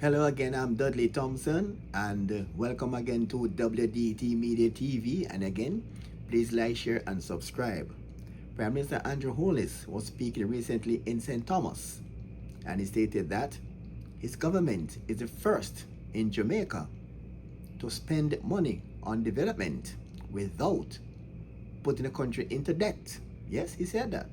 Hello again, I'm Dudley Thompson, and welcome again to WDT Media TV. And again, please like, share, and subscribe. Prime Minister Andrew Holness was speaking recently in St. Thomas, and he stated that his government is the first in Jamaica to spend money on development without putting the country into debt. Yes, he said that.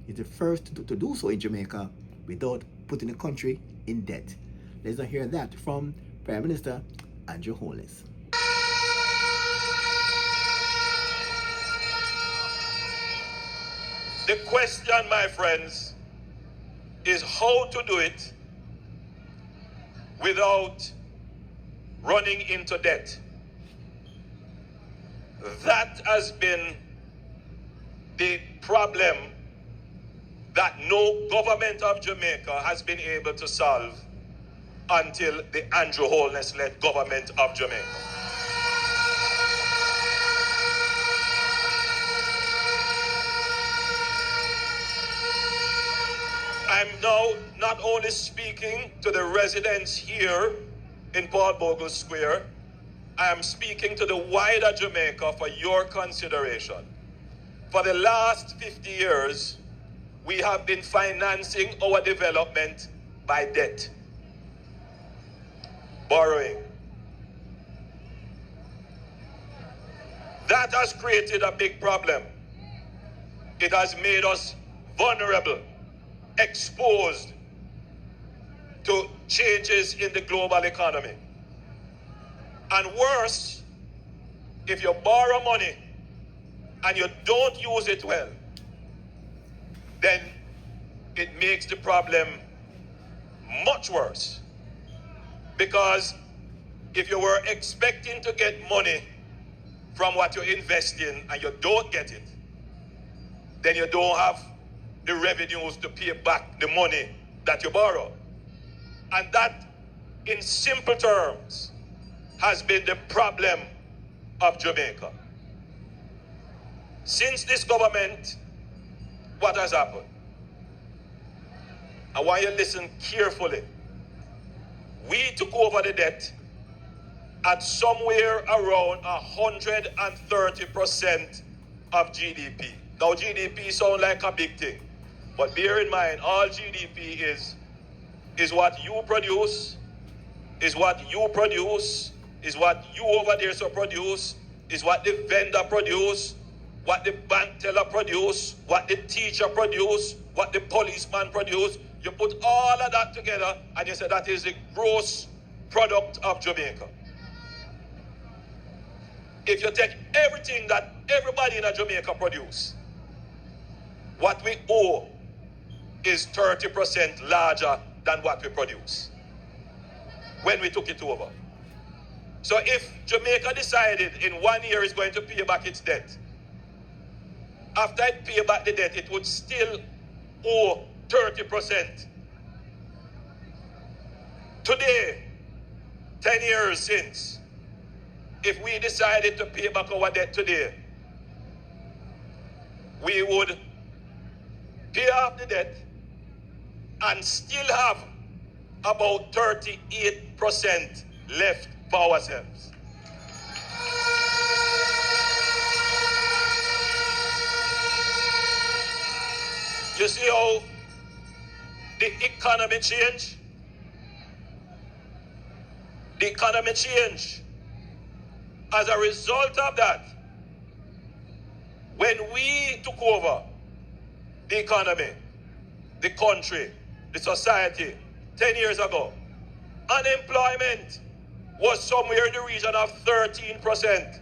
He's the first to do so in Jamaica without putting the country in debt. Let's not hear that from Prime Minister Andrew Holness. The question, my friends, is how to do it without running into debt. That has been the problem that no government of Jamaica has been able to solve until the Andrew Holness-led government of Jamaica. I'm now not only speaking to the residents here in Paul Bogle Square, I am speaking to the wider Jamaica for your consideration. For the last 50 years, we have been financing our development by debt, borrowing. That has created a big problem. It has made us vulnerable, exposed to changes in the global economy. And worse, if you borrow money and you don't use it well, then it makes the problem much worse. Because if you were expecting to get money from what you invest in and you don't get it, then you don't have the revenues to pay back the money that you borrow. And that, in simple terms, has been the problem of Jamaica. Since this government, what has happened? I want you to listen carefully. We took over the debt at somewhere around 130% of GDP. Now GDP sounds like a big thing, but bear in mind, all GDP is what you produce, is what you produce, is what you over there so produce, is what the vendor produce, what the bank teller produce, what the teacher produce, what the policeman produce. You put all of that together and you say that is the gross product of Jamaica. If you take everything that everybody in Jamaica produce, what we owe is 30% larger than what we produce when we took it over. So if Jamaica decided in 1 year is going to pay back its debt, after it pay back the debt, it would still owe 30%. Today, 10 years since, if we decided to pay back our debt today, we would pay off the debt and still have about 38% left for ourselves. You see how the economy changed? The economy changed. As a result of that, when we took over the economy, the country, the society, 10 years ago, unemployment was somewhere in the region of 13%.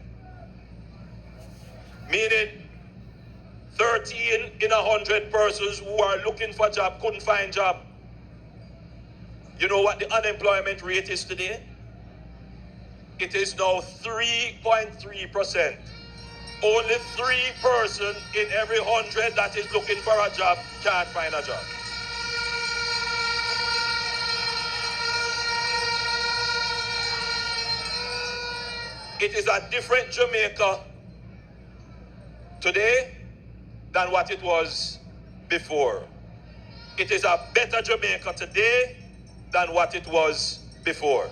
Meaning 13 in 100 persons who are looking for a job couldn't find job. You know what the unemployment rate is today? It is now 3.3%. Only 3 persons in every 100 that is looking for a job can't find a job. It is a different Jamaica today than what it was before. It is a better Jamaica today than what it was before.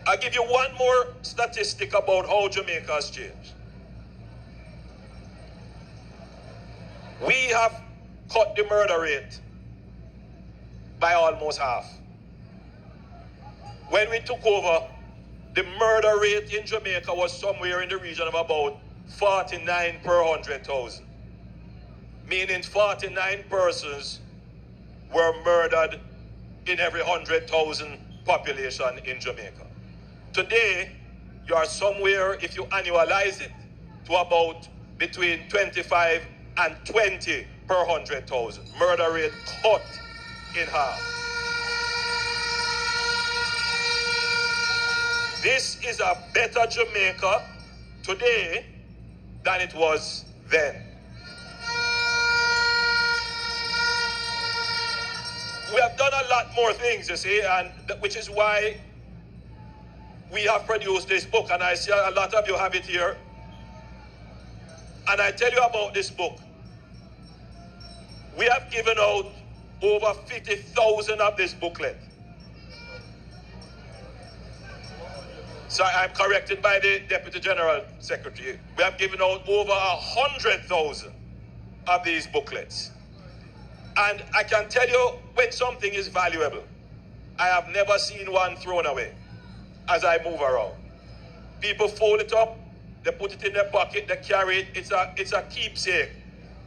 I'll give you one more statistic about how Jamaica has changed. We have cut the murder rate by almost half. When we took over, the murder rate in Jamaica was somewhere in the region of about 49 per 100,000. Meaning 49 persons were murdered in every 100,000 population in Jamaica. Today, you are somewhere, if you annualize it, to about between 25 and 20 per 100,000. Murder rate cut in half. This is a better Jamaica today than it was then. We have done a lot more things, you see, and which is why we have produced this book, and I see a lot of you have it here. And I tell you about this book. We have given out over 50,000 of this booklet. So I'm corrected by the Deputy General Secretary. We have given out over 100,000 of these booklets. And I can tell you, when something is valuable, I have never seen one thrown away as I move around. People fold it up, they put it in their pocket, they carry it. It's a keepsake.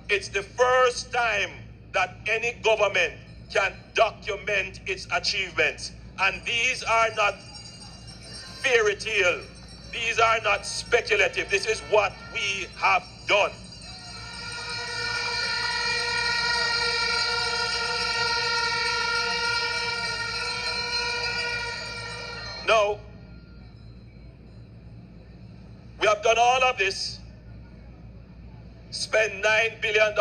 It's the first time that any government can document its achievements. And these are not fairy tale. These are not speculative. This is what we have done. Now, we have done all of this, spent $9 billion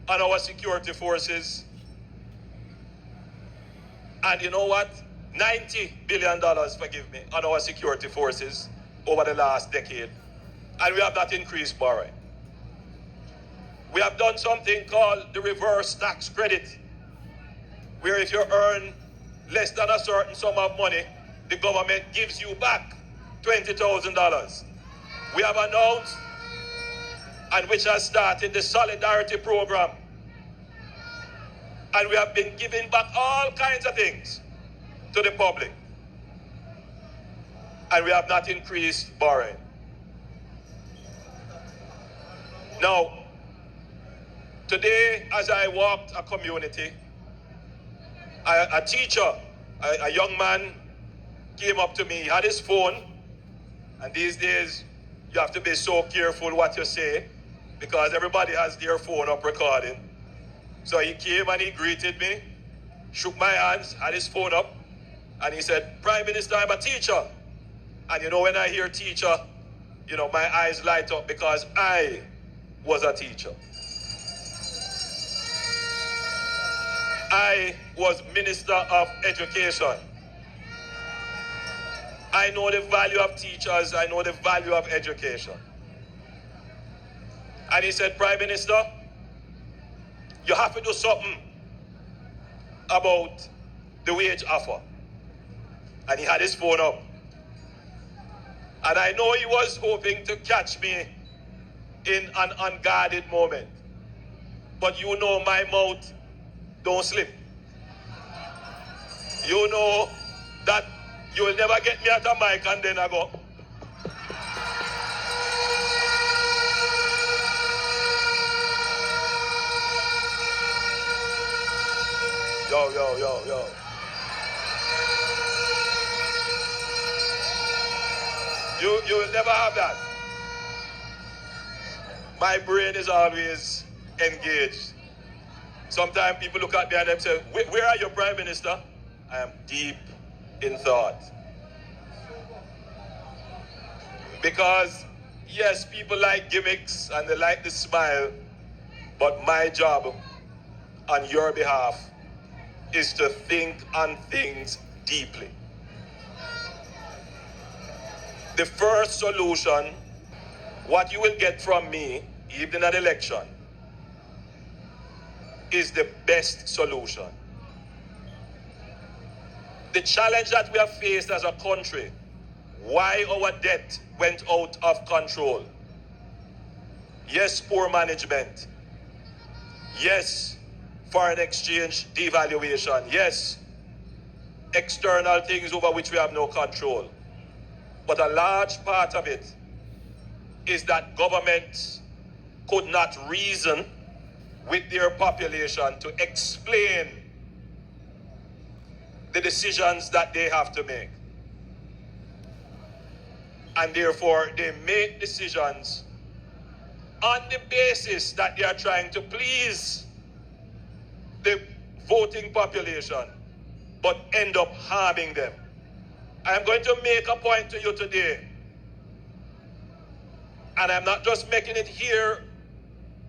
on our security forces, and you know what? $90 billion, forgive me, on our security forces over the last decade, and we have not increased borrowing. We have done something called the reverse tax credit, where if you earn less than a certain sum of money, the government gives you back $20,000. We have announced, and which has started, the Solidarity Program. And we have been giving back all kinds of things to the public. And we have not increased borrowing. Now, today, as I walked a community, a teacher, a young man, came up to me. He had his phone, and these days you have to be so careful what you say because everybody has their phone up recording. So he came and he greeted me, shook my hands, had his phone up, and he said, "Prime Minister, I'm a teacher." And you know, when I hear teacher, you know, my eyes light up because I was a teacher. I was Minister of Education. I know the value of teachers. I know the value of education. And he said, "Prime Minister, you have to do something about the wage offer." And he had his phone up. And I know he was hoping to catch me in an unguarded moment. But you know my mouth don't slip. You know that you will never get me at a mic and then I go. Yo. You will never have that. My brain is always engaged. Sometimes people look at me and they say, "Where are you, Prime Minister?" I am deep in thought. Because, yes, people like gimmicks and they like the smile, but my job on your behalf is to think on things deeply. The first solution, what you will get from me, even at election, is the best solution. The challenge that we have faced as a country, why our debt went out of control. Yes, poor management. Yes, foreign exchange devaluation. Yes, external things over which we have no control. But a large part of it is that governments could not reason with their population to explain the decisions that they have to make. And therefore, they make decisions on the basis that they are trying to please the voting population, but end up harming them. I'm going to make a point to you today, and I'm not just making it here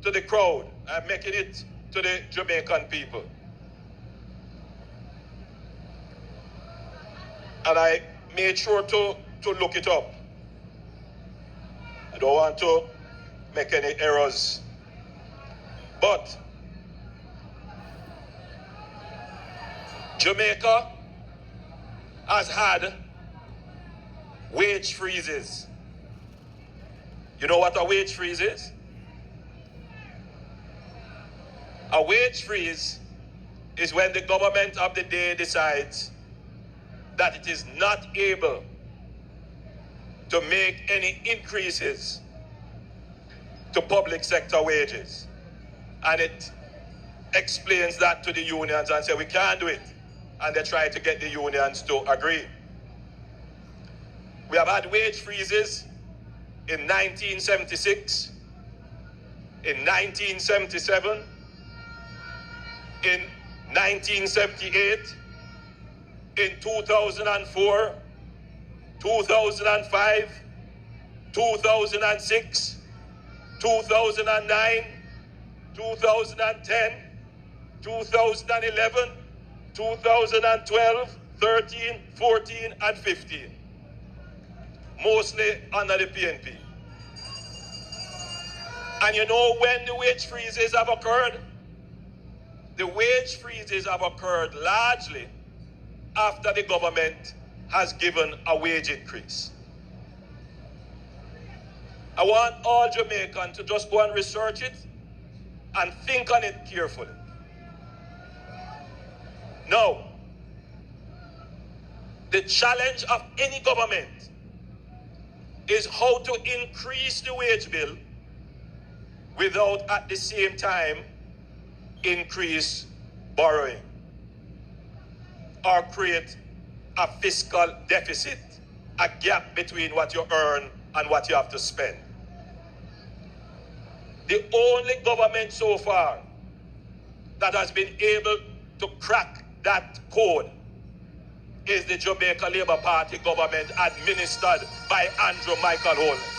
to the crowd, I'm making it to the Jamaican people. And I made sure to look it up. I don't want to make any errors. But Jamaica has had wage freezes. You know what a wage freeze is? A wage freeze is when the government of the day decides that it is not able to make any increases to public sector wages. And it explains that to the unions and say, we can't do it. And they try to get the unions to agree. We have had wage freezes in 1976, in 1977, in 1978, in 2004, 2005, 2006, 2009, 2010, 2011, 2012, 13, 14, and 15. Mostly under the PNP. And you know when the wage freezes have occurred? The wage freezes have occurred largely after the government has given a wage increase. I want all Jamaicans to just go and research it and think on it carefully. Now, the challenge of any government is how to increase the wage bill without at the same time increase borrowing or create a fiscal deficit, a gap between what you earn and what you have to spend. The only government so far that has been able to crack that code is the Jamaica Labour Party government administered by Andrew Michael Holness.